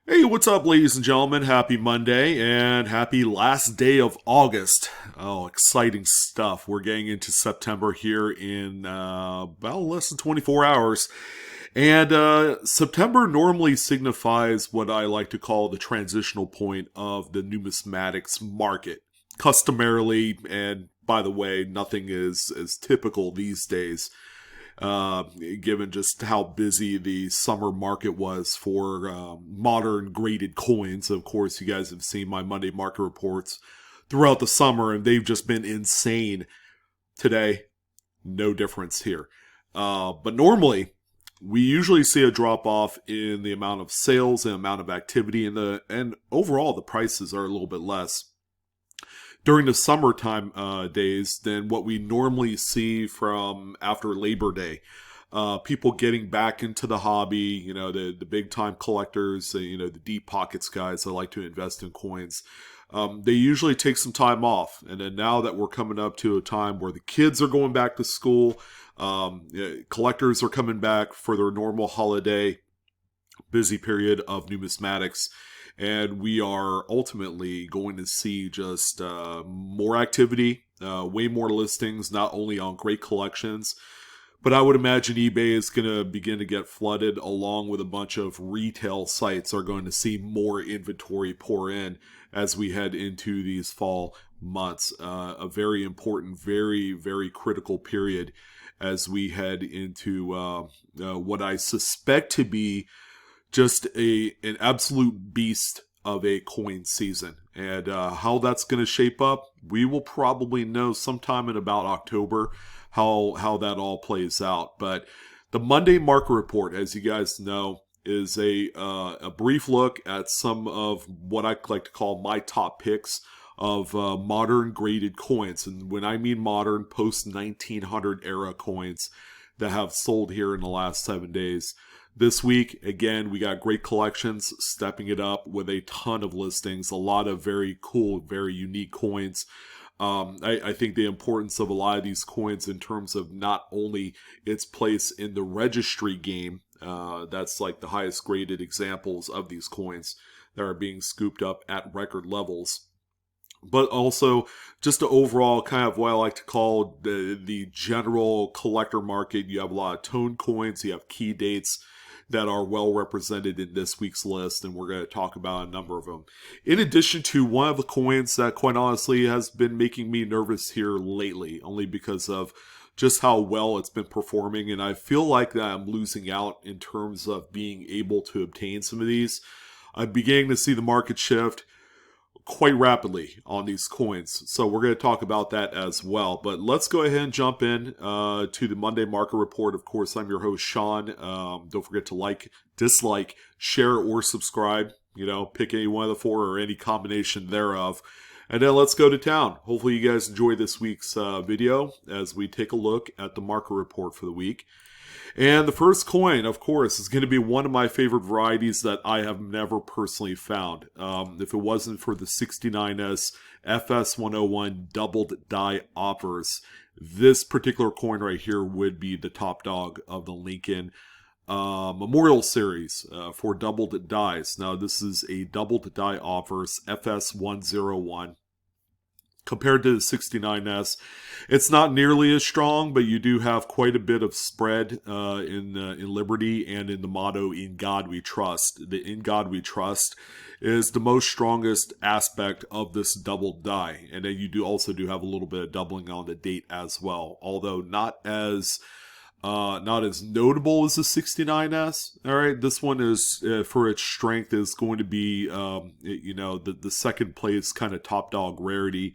Hey, what's up, ladies and gentlemen? Happy Monday and happy last day of August. Oh, exciting stuff. We're getting into September here in about less than 24 hours. And September normally signifies what I like to call the transitional point of the numismatics market. Customarily, and by the way, nothing is typical these days uh, given just how busy the summer market was for modern graded coins. Of course, you guys have seen my Monday market reports throughout the summer, and they've just been insane. Today, no difference here. But normally, we usually see a drop off in the amount of sales and amount of activity, and overall the prices are a little bit less during the summertime days than what we normally see from after Labor Day. People getting back into the hobby, the big time collectors, the deep pockets guys that like to invest in coins. They usually take some time off. And then now that we're coming up to a time where the kids are going back to school, collectors are coming back for their normal holiday busy period of numismatics, and we are ultimately going to see just more activity, way more listings, not only on great collections, but I would imagine eBay is going to begin to get flooded, along with a bunch of retail sites are going to see more inventory pour in as we head into these fall months. A very important, very, very critical period as we head into what I suspect to be just an absolute beast of a coin season. And how that's going to shape up, we will probably know sometime in about October how that all plays out. But the Monday market report, as you guys know, is a brief look at some of what I like to call my top picks of modern graded coins. And when I mean modern, post 1900 era coins that have sold here in the last 7 days. This week, again, we got great collections, stepping it up with a ton of listings, a lot of very cool, very unique coins. I think the importance of a lot of these coins in terms of not only its place in the registry game, that's like the highest graded examples of these coins that are being scooped up at record levels, but also just the overall kind of what I like to call the general collector market. You have a lot of tone coins, you have key dates that are well represented in this week's list, and we're going to talk about a number of them. In addition to one of the coins that, quite honestly, has been making me nervous here lately, only because of just how well it's been performing, and I feel like that I'm losing out in terms of being able to obtain some of these. I'm beginning to see the market shift quite rapidly on these coins. So we're going to talk about that as well. But let's go ahead and jump in to the Monday market report. Of course, I'm your host, Sean. Don't forget to like, dislike, share, or subscribe. Pick any one of the four or any combination thereof. And then let's go to town. Hopefully you guys enjoy this week's video as we take a look at the market report for the week. And the first coin, of course, is going to be one of my favorite varieties that I have never personally found. If it wasn't for the 69S FS101 doubled die offers, this particular coin right here would be the top dog of the Lincoln Memorial Series for doubled dies. Now, this is a doubled die offers FS101. Compared to the 69S, it's not nearly as strong, but you do have quite a bit of spread in Liberty and in the motto "In God We Trust." The "In God We Trust" is the most strongest aspect of this double die, and then you do also have a little bit of doubling on the date as well, although not as notable as the 69S. All right, this one is for its strength is going to be the second place kind of top dog rarity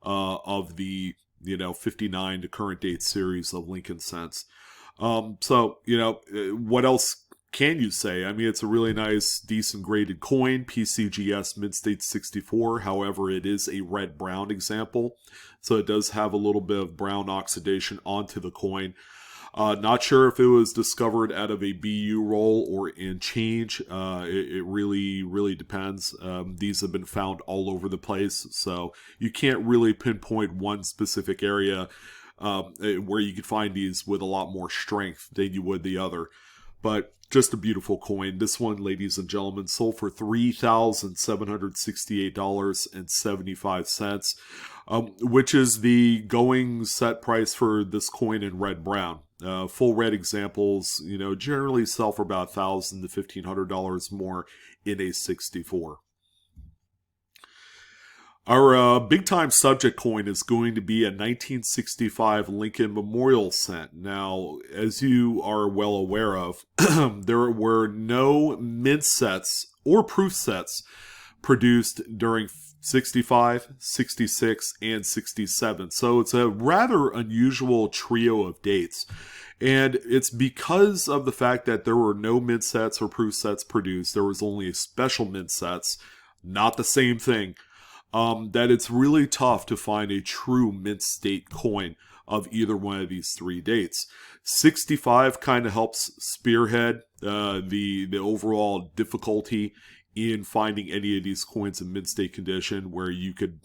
of the 59 to current date series of Lincoln cents. What else can you say? I mean, it's a really nice, decent graded coin, PCGS Mid-State 64. However, it is a red-brown example, so it does have a little bit of brown oxidation onto the coin. Not sure if it was discovered out of a BU roll or in change. It really, really depends. These have been found all over the place, so you can't really pinpoint one specific area where you could find these with a lot more strength than you would the other. but just a beautiful coin. This one, ladies and gentlemen, sold for $3,768.75, which is the going set price for this coin in red brown. Full red examples, generally sell for about $1,000 to $1,500 more in a 64. Our big time subject coin is going to be a 1965 Lincoln Memorial cent. Now, as you are well aware of, there were no mint sets or proof sets produced during 65, 66, and 67. So it's a rather unusual trio of dates. And it's because of the fact that there were no mint sets or proof sets produced, there was only special mint sets, not the same thing, that it's really tough to find a true mint state coin of either one of these three dates. 65 kind of helps spearhead the overall difficulty in finding any of these coins in mint state condition, where you could,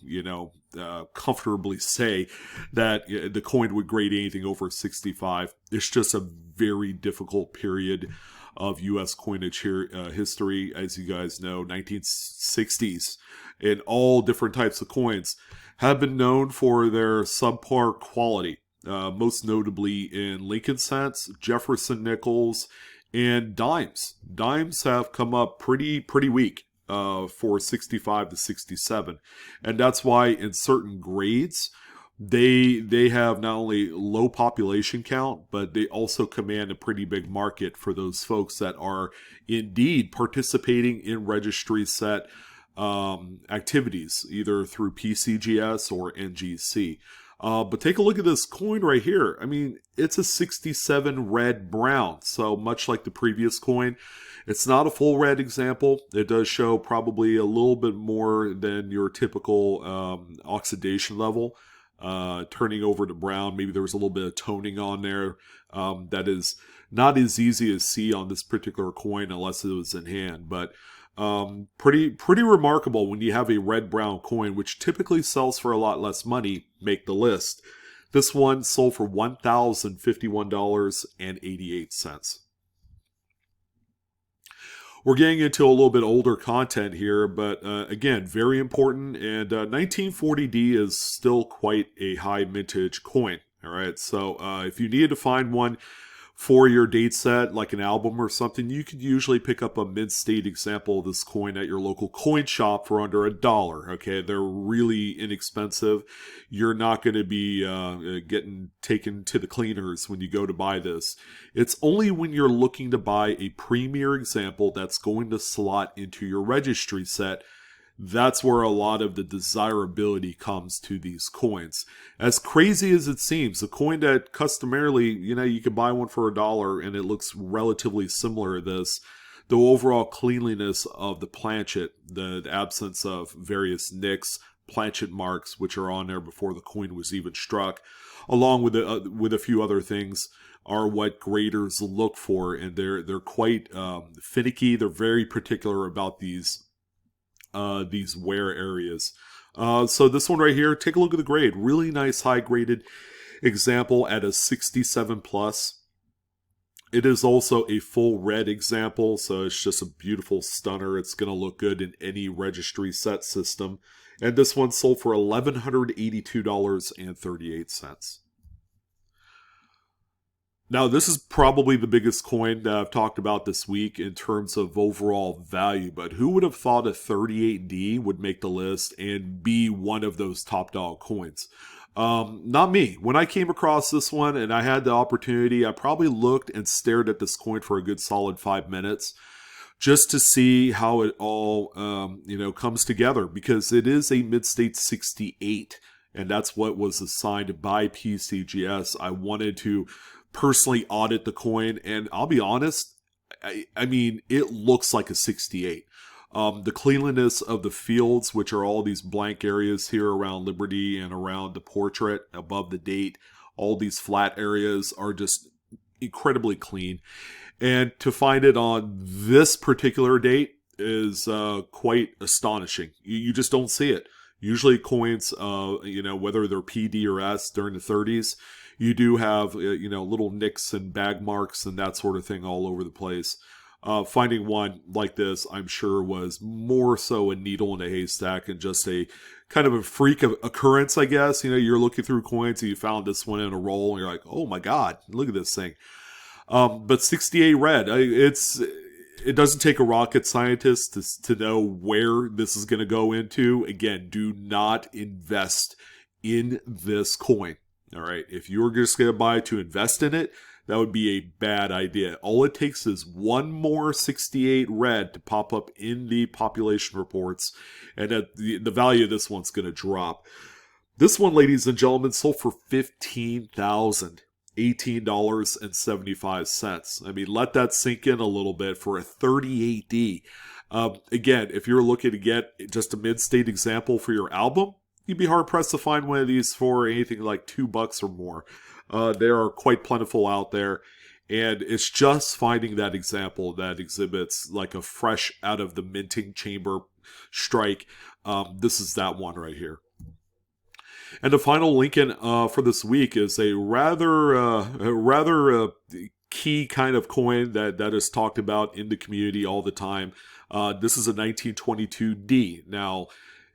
comfortably say that the coin would grade anything over 65. It's just a very difficult period of U.S. coinage history. As you guys know, 1960s and all different types of coins have been known for their subpar quality, most notably in Lincoln cents, Jefferson nickels, and dimes. Dimes have come up pretty weak for 65 to 67. And that's why in certain grades, they have not only low population count, but they also command a pretty big market for those folks that are indeed participating in registry set activities, either through PCGS or NGC. But take a look at this coin right here. I mean, it's a 67 red brown. So much like the previous coin, it's not a full red example. It does show probably a little bit more than your typical oxidation level. Turning over to brown, maybe there was a little bit of toning on there. That is not as easy to see on this particular coin unless it was in hand. But pretty remarkable when you have a red-brown coin, which typically sells for a lot less money, make the list. This one sold for $1,051.88. We're getting into a little bit older content here, but again, very important. And 1940D is still quite a high mintage coin. All right, so if you needed to find one for your date set, like an album or something, you could usually pick up a mint-state example of this coin at your local coin shop for under $1. Okay, they're really inexpensive. You're not going to be getting taken to the cleaners when you go to buy this. It's only when you're looking to buy a premier example that's going to slot into your registry set. That's where a lot of the desirability comes to these coins. As crazy as it seems, a coin that customarily, you can buy one for $1 and it looks relatively similar to this, the overall cleanliness of the planchet, the absence of various nicks, planchet marks, which are on there before the coin was even struck, along with a few other things, are what graders look for, and they're quite finicky. They're very particular about these wear areas. So this one right here, take a look at the grade. Really nice high graded example at a 67 plus. It is also a full red example, so it's just a beautiful stunner. It's going to look good in any registry set system. And this one sold for $1,182.38. Now, this is probably the biggest coin that I've talked about this week in terms of overall value, but who would have thought a 38D would make the list and be one of those top dog coins? Not me. When I came across this one and I had the opportunity, I probably looked and stared at this coin for a good solid 5 minutes just to see how it all, comes together, because it is a mid-state 68, and that's what was assigned by PCGS. I wanted to personally audit the coin, and I'll be honest, I mean, it looks like a 68. The cleanliness of the fields, which are all these blank areas here around Liberty and around the portrait above the date, all these flat areas are just incredibly clean. And to find it on this particular date is quite astonishing. You just don't see it. Usually coins, whether they're PD or S during the 30s, you do have little nicks and bag marks and that sort of thing all over the place. Finding one like this, I'm sure, was more so a needle in a haystack and just a kind of a freak of occurrence, I guess. You're looking through coins and you found this one in a roll and you're like, oh my God, look at this thing. But 68 red, it doesn't take a rocket scientist to know where this is going to go into. Again, do not invest in this coin. All right. If you're just going to buy to invest in it, that would be a bad idea. All it takes is one more 68 red to pop up in the population reports, and the value of this one's going to drop. This one, ladies and gentlemen, sold for $18,075. I mean, let that sink in a little bit for a 38D. Again, if you're looking to get just a mid-state example for your album, you'd be hard-pressed to find one of these for anything like $2 or more. They are quite plentiful out there, and it's just finding that example that exhibits like a fresh out of the minting chamber strike. This is that one right here. And the final Lincoln for this week is a rather key kind of coin that is talked about in the community all the time. This is a 1922D. Now,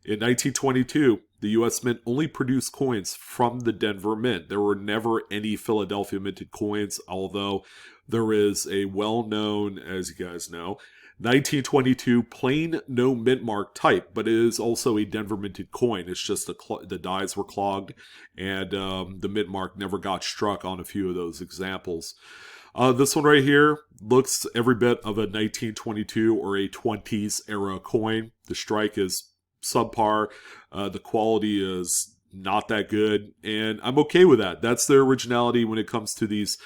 in 1922, the U.S. Mint only produced coins from the Denver Mint. There were never any Philadelphia minted coins, although there is a well-known, as you guys know, 1922 plain no mint mark type, but it is also a Denver minted coin. It's just the dies were clogged, and the mint mark never got struck on a few of those examples. This one right here looks every bit of a 1922 or a 20s era coin. The strike is subpar. The quality is not that good, and I'm okay with that. That's their originality when it comes to these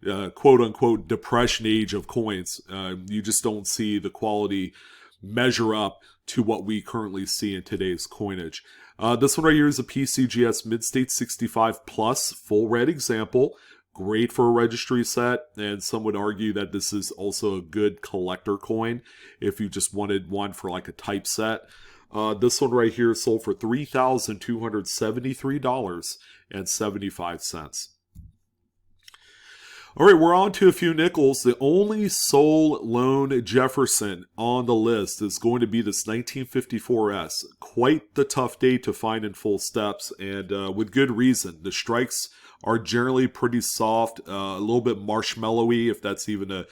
quote-unquote depression age of coins. You just don't see the quality measure up to what we currently see in today's coinage. This one right here is a PCGS Mid-State 65 Plus full red example. Great for a registry set, and some would argue that this is also a good collector coin if you just wanted one for like a type set. This one right here sold for $3,273.75. All right, we're on to a few nickels. The only sole lone Jefferson on the list is going to be this 1954S. Quite the tough day to find in full steps, and with good reason. The strikes are generally pretty soft, a little bit marshmallowy, if that's even a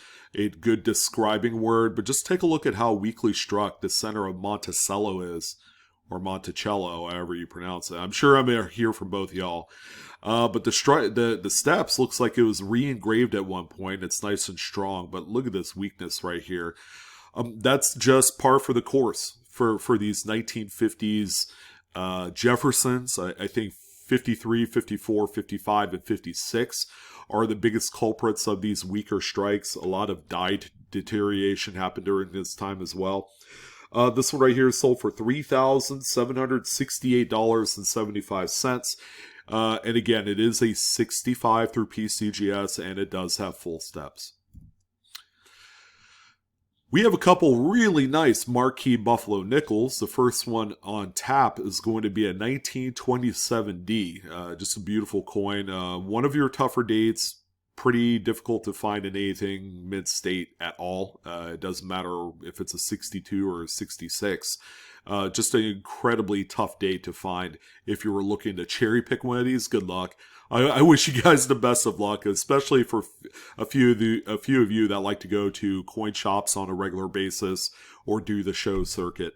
good describing word. But just take a look at how weakly struck the center of Monticello is, or Monticello, however you pronounce it. I'm sure I'm going to hear from both y'all. But the steps looks like it was re-engraved at one point. It's nice and strong, but look at this weakness right here. That's just par for the course for these 1950s Jeffersons. I think 53, 54, 55, and 56 are the biggest culprits of these weaker strikes. A lot of die deterioration happened during this time as well. This one right here is sold for $3,768.75. And again, it is a 65 through PCGS, and it does have full steps. We have a couple really nice marquee Buffalo nickels. The first one on tap is going to be a 1927D. Just a beautiful coin. One of your tougher dates. Pretty difficult to find in anything mid-state at all. It doesn't matter if it's a 62 or a 66. Just an incredibly tough date to find. If you were looking to cherry pick one of these, good luck. I wish you guys the best of luck, especially for a few of you that like to go to coin shops on a regular basis or do the show circuit.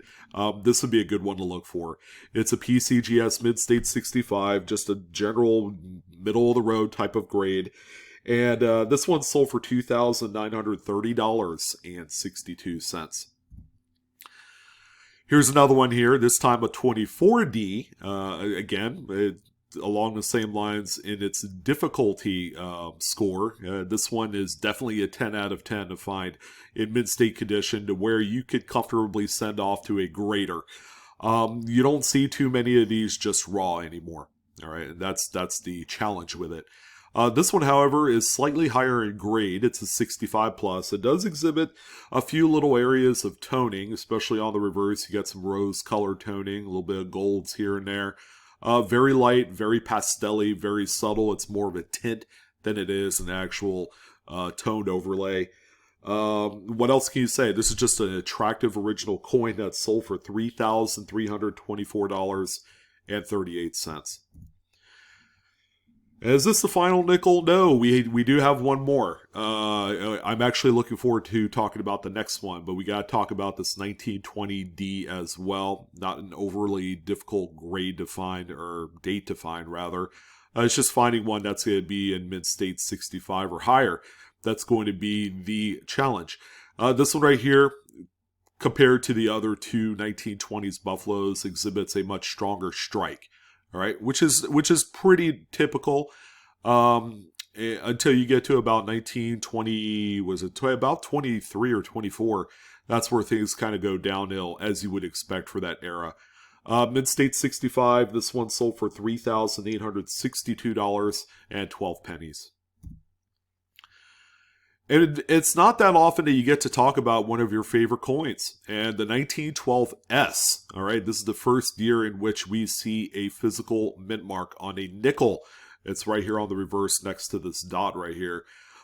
This would be a good one to look for. It's a PCGS Mid-State 65, just a general middle-of-the-road type of grade. And this one sold for $2,930.62. Here's another one here, this time a 24D. Again, along the same lines in its difficulty score. This one is definitely a 10 out of 10 to find in mid-state condition to where you could comfortably send off to a grader. You don't see too many of these just raw anymore. All right, and that's the challenge with it. This one, however, is slightly higher in grade. It's a 65 plus. It does exhibit a few little areas of toning, especially on the reverse. You got some rose color toning, a little bit of golds here and there. Very light, very pastel-y, very subtle. It's more of a tint than it is an actual toned overlay. What else can you say? This is just an attractive original coin that sold for $3,324.38. Is this the final nickel? No, we do have one more. I'm actually looking forward to talking about the next one, but we got to talk about this 1920D as well. Not an overly difficult grade to find, or date to find, rather. It's just finding one that's going to be in mid-state 65 or higher. That's going to be the challenge. This one right here, compared to the other two 1920s Buffaloes, exhibits a much stronger strike. All right, which is pretty typical until you get to about 1920, was it about 23 or 24? That's where things kind of go downhill, as you would expect for that era. Mid-State 65, this one sold for $3,862.12. And it's not that often that you get to talk about one of your favorite coins. And the 1912S, all right, this is the first year in which we see a physical mint mark on a nickel. It's right here on the reverse next to this dot right here.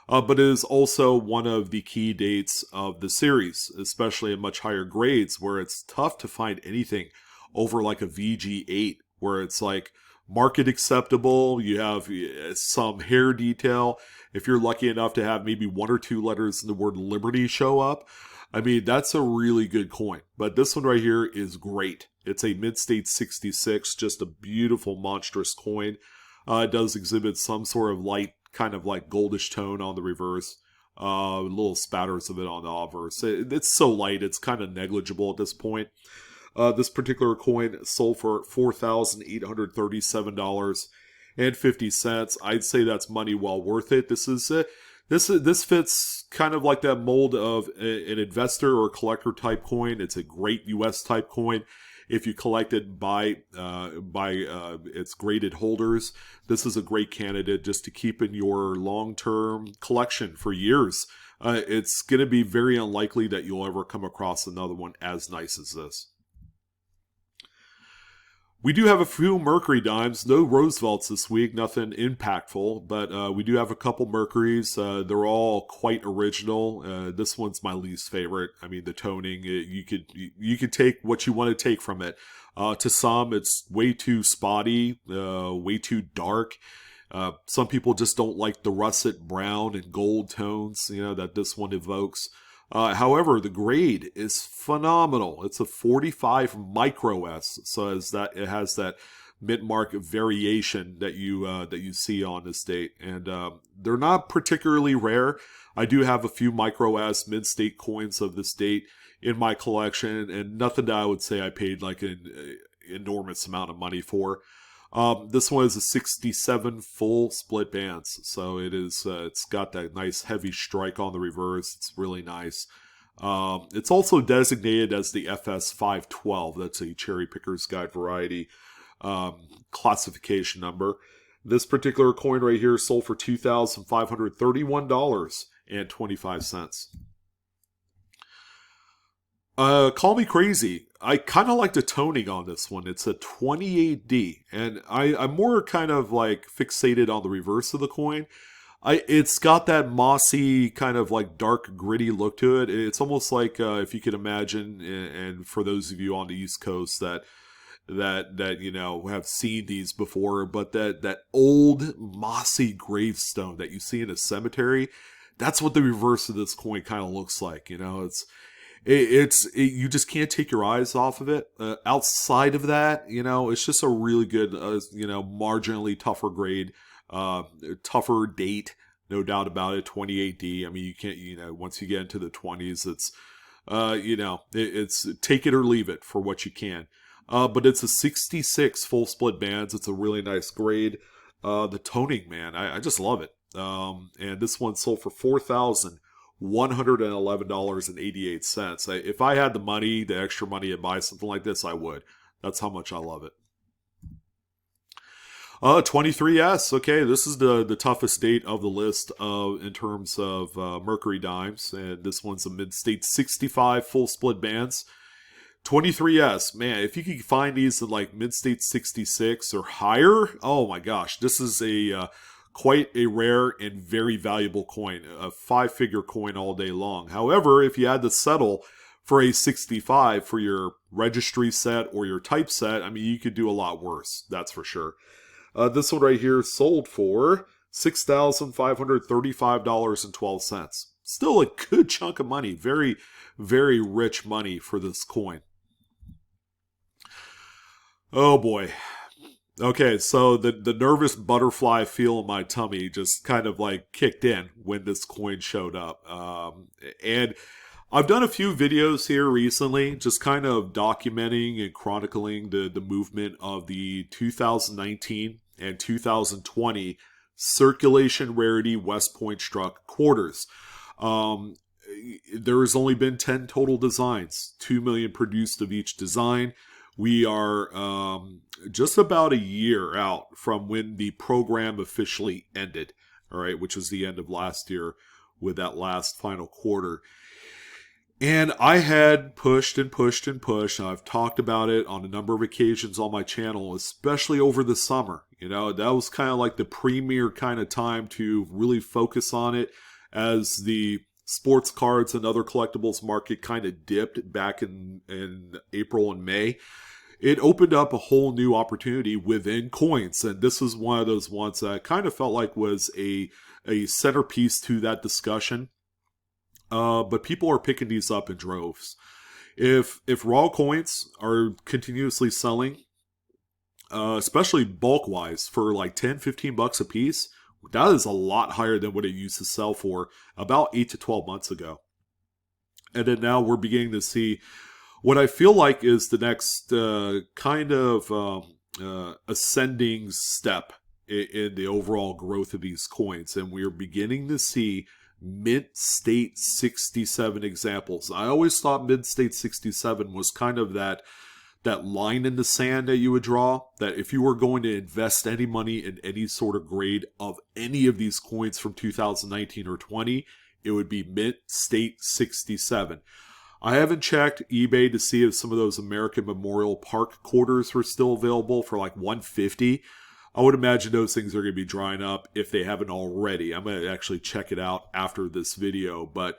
But it is also one of the key dates of the series, especially in much higher grades, where it's tough to find anything over like a VG8, where it's like market acceptable, you have some hair detail. If you're lucky enough to have maybe one or two letters in the word Liberty show up, I mean, that's a really good coin. But this one right here is great. It's a mid-state 66, just a beautiful, monstrous coin. It does exhibit some sort of light, kind of like goldish tone on the reverse. Little spatters of it on the obverse. It's so light, it's kind of negligible at this point. This particular coin sold for $4,837.50. I'd say that's money well worth it. This fits kind of like that mold of an investor or collector type coin. It's a great U.S. type coin. If you collect it by its graded holders, this is a great candidate just to keep in your long-term collection for years. It's going to be very unlikely that you'll ever come across another one as nice as this. We do have a few Mercury Dimes, no Roosevelts this week, nothing impactful, but we do have a couple Mercuries. They're all quite original. This one's my least favorite. I mean, the toning, you could take what you want to take from it. To some, it's way too spotty, way too dark. Some people just don't like the russet brown and gold tones, that this one evokes. However, the grade is phenomenal. It's a 45 micro S, so it has that mint mark variation that you see on this date, and they're not particularly rare. I do have a few micro S mid-state coins of this date in my collection, and nothing that I would say I paid like an enormous amount of money for. This one is a 67 full split bands, so it's got that nice heavy strike on the reverse. It's really nice. It's also designated as the FS 512. That's a Cherry Picker's Guide variety classification number. This particular coin right here sold for $2,531.25. Call me crazy. I kind of like the toning on this one. It's a 28D, and I'm more kind of like fixated on the reverse of the coin. It's got that mossy kind of like dark gritty look to it. It's almost like if you could imagine, and for those of you on the East Coast that have seen these before, but that old mossy gravestone that you see in a cemetery, that's what the reverse of this coin kind of looks like. You just can't take your eyes off of it. Outside of that, it's just a really good, marginally tougher grade, tougher date, no doubt about it. 28D. I mean, you can't, once you get into the 20s, it's, it's take it or leave it for what you can. But it's a 66 full split bands. It's a really nice grade. The toning, man, I just love it. And this one sold for $4,111.88. If I had the extra money to buy something like this, I would. That's how much I love it. 23S. Okay, this is the toughest date of the list in terms of Mercury Dimes. And this one's a mid-state 65 full split bands. 23S, man, if you could find these in like mid-state 66 or higher, oh my gosh, this is a quite a rare and very valuable coin, a five-figure coin all day long. However, if you had to settle for a 65 for your registry set or your type set, I mean, you could do a lot worse, that's for sure. This one right here sold for $6,535.12. Still a good chunk of money, very, very rich money for this coin. Oh boy. Okay, so the nervous butterfly feel in my tummy just kind of like kicked in when this coin showed up. And I've done a few videos here recently, just kind of documenting and chronicling the movement of the 2019 and 2020 circulation rarity West Point struck quarters. There has only been 10 total designs, 2 million produced of each design. We are just about a year out from when the program officially ended, all right, which was the end of last year with that last final quarter. And I had pushed and pushed and pushed. I've talked about it on a number of occasions on my channel, especially over the summer. You know, that was kind of like the premier kind of time to really focus on it as the sports cards and other collectibles market kind of dipped back in April and May. It opened up a whole new opportunity within coins. And this was one of those ones that I kind of felt like was a centerpiece to that discussion. But people are picking these up in droves. If raw coins are continuously selling, especially bulk-wise, for like 10, 15 bucks a piece, that is a lot higher than what it used to sell for about 8 to 12 months ago. And then now we're beginning to see what I feel like is the next kind of ascending step in the overall growth of these coins. And we're beginning to see Mint State 67 examples. I always thought Mint State 67 was kind of that line in the sand that you would draw, that if you were going to invest any money in any sort of grade of any of these coins from 2019 or 20, it would be Mint State 67. I haven't checked eBay to see if some of those American Memorial Park quarters were still available for like $150. I would imagine those things are going to be drying up if they haven't already. I'm going to actually check it out after this video. But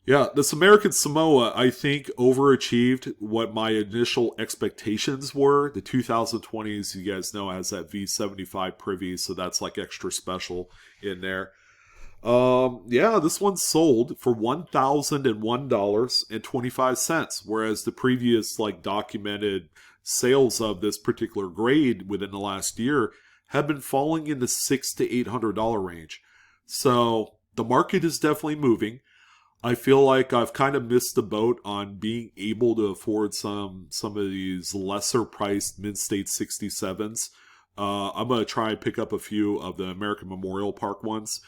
yeah, this American Samoa, I think, overachieved what my initial expectations were. The 2020s, you guys know, has that V75 privy, so that's like extra special in there. Yeah, this one sold for $1,001.25, whereas the previous like documented sales of this particular grade within the last year have been falling in the $600 to $800 range. So the market is definitely moving. I feel like I've kind of missed the boat on being able to afford some of these lesser priced mid-state 67s. I'm going to try and pick up a few of the American Memorial Park ones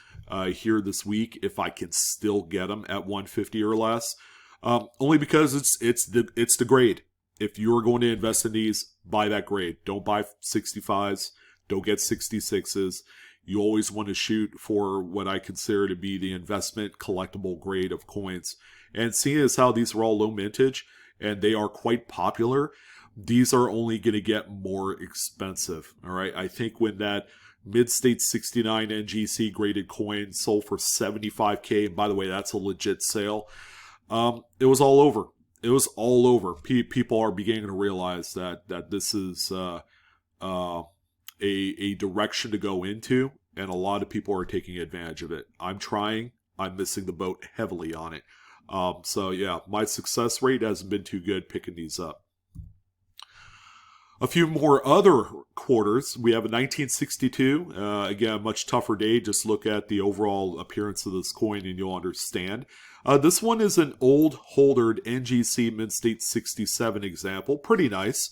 here this week if I can still get them at $150 or less. Only because it's the grade. If you're going to invest in these, buy that grade. Don't buy 65s. Don't get 66s. You always want to shoot for what I consider to be the investment collectible grade of coins. And seeing as how these are all low mintage and they are quite popular, these are only going to get more expensive. All right. I think when that mid-state 69 NGC graded coin sold for $75K, and by the way, that's a legit sale, it was all over. It was all over. People are beginning to realize that this is a direction to go into, and a lot of people are taking advantage of it. I'm trying. I'm missing the boat heavily on it. So yeah, my success rate hasn't been too good picking these up. A few more other quarters. We have a 1962. Again, a much tougher day. Just look at the overall appearance of this coin and you'll understand. This one is an old holdered NGC Mid-State 67 example. Pretty nice.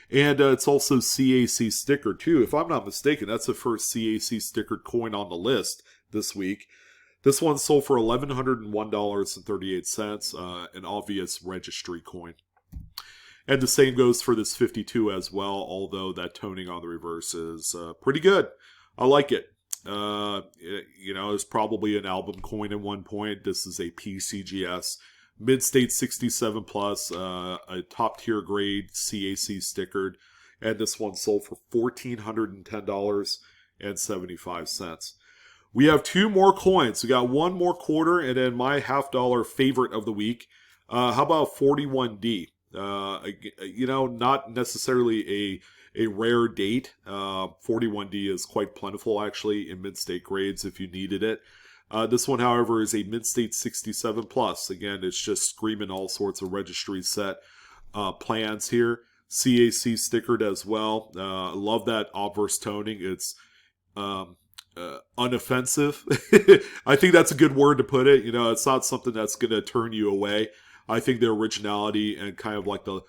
And it's also CAC sticker too. If I'm not mistaken, that's the first CAC stickered coin on the list this week. This one sold for $1,101.38, an obvious registry coin. And the same goes for this 52 as well, although that toning on the reverse is pretty good. I like it. You know, it's probably an album coin at one point. This is a PCGS Mid-State 67 plus, a top-tier grade CAC stickered. And this one sold for $1,410.75. We have two more coins. We got one more quarter, and then my $50 favorite of the week. How about 41D? Not necessarily a rare date. 41D is quite plentiful, actually, in mid-state grades if you needed it. This one, however, is a mid-state 67 plus. Again, it's just screaming all sorts of registry set plans here. CAC stickered as well. Love that obverse toning. It's unoffensive. I think that's a good word to put it. It's not something that's going to turn you away. I think the originality and kind of like the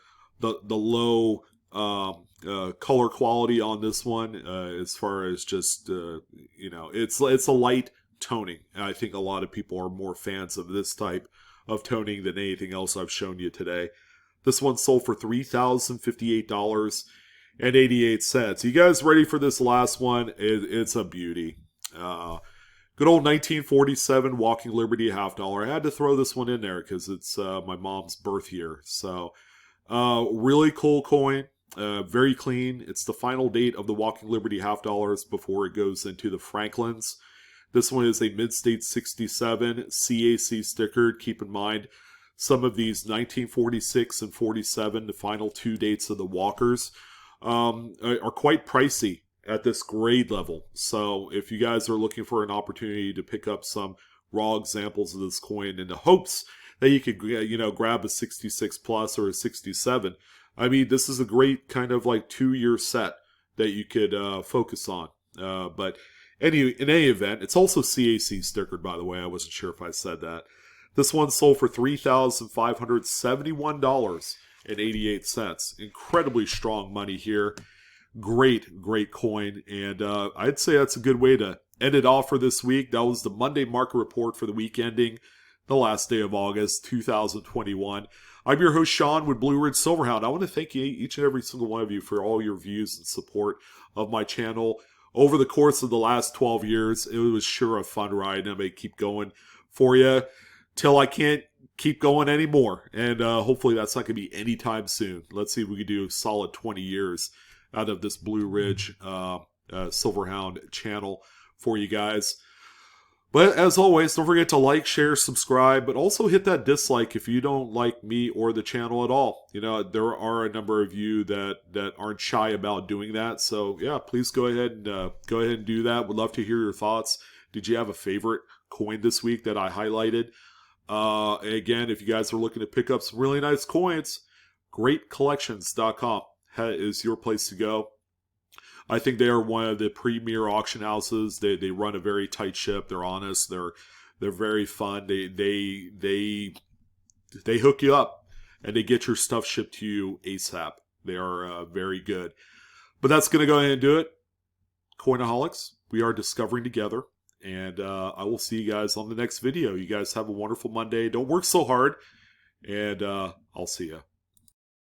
low color quality on this one, as far as just it's a light toning. And I think a lot of people are more fans of this type of toning than anything else I've shown you today. This one sold for $3,058.88. You guys ready for this last one? It's a beauty. Good old 1947 Walking Liberty $50. I had to throw this one in there because it's my mom's birth year. So, really cool coin. Very clean. It's the final date of the Walking Liberty $50 before it goes into the Franklins. This one is a Mid-State 67 CAC stickered. Keep in mind, some of these 1946 and 47, the final two dates of the Walkers, are quite pricey at this grade level. So if you guys are looking for an opportunity to pick up some raw examples of this coin in the hopes that you could, grab a 66 plus or a 67, I mean, this is a great kind of like 2-year set that you could focus on. But in any event, it's also CAC stickered, by the way. I wasn't sure if I said that. This one sold for $3,571.88. Incredibly strong money here. Great coin. And I'd say that's a good way to end it off for this week. That was the Monday market report for the week ending the last day of August 2021. I'm your host, Sean, with Blue Ridge Silverhound. I want to thank you, each and every single one of you, for all your views and support of my channel over the course of the last 12 years. It was sure a fun ride, and I may keep going for you till I can't keep going anymore. And hopefully that's not going to be anytime soon. Let's see if we can do a solid 20 years out of this Blue Ridge Silverhound channel for you guys. But as always, don't forget to like, share, subscribe, but also hit that dislike if you don't like me or the channel at all. There are a number of you that aren't shy about doing that. So yeah, please go ahead and do that. Would love to hear your thoughts. Did you have a favorite coin this week that I highlighted? Again, if you guys are looking to pick up some really nice coins, greatcollections.com is your place to go. I think they are one of the premier auction houses. They run a very tight ship. They're honest. They're very fun. They hook you up and they get your stuff shipped to you ASAP. They are very good. But that's going to go ahead and do it. Coinaholics, we are discovering together. And I will see you guys on the next video. You guys have a wonderful Monday. Don't work so hard. And I'll see you.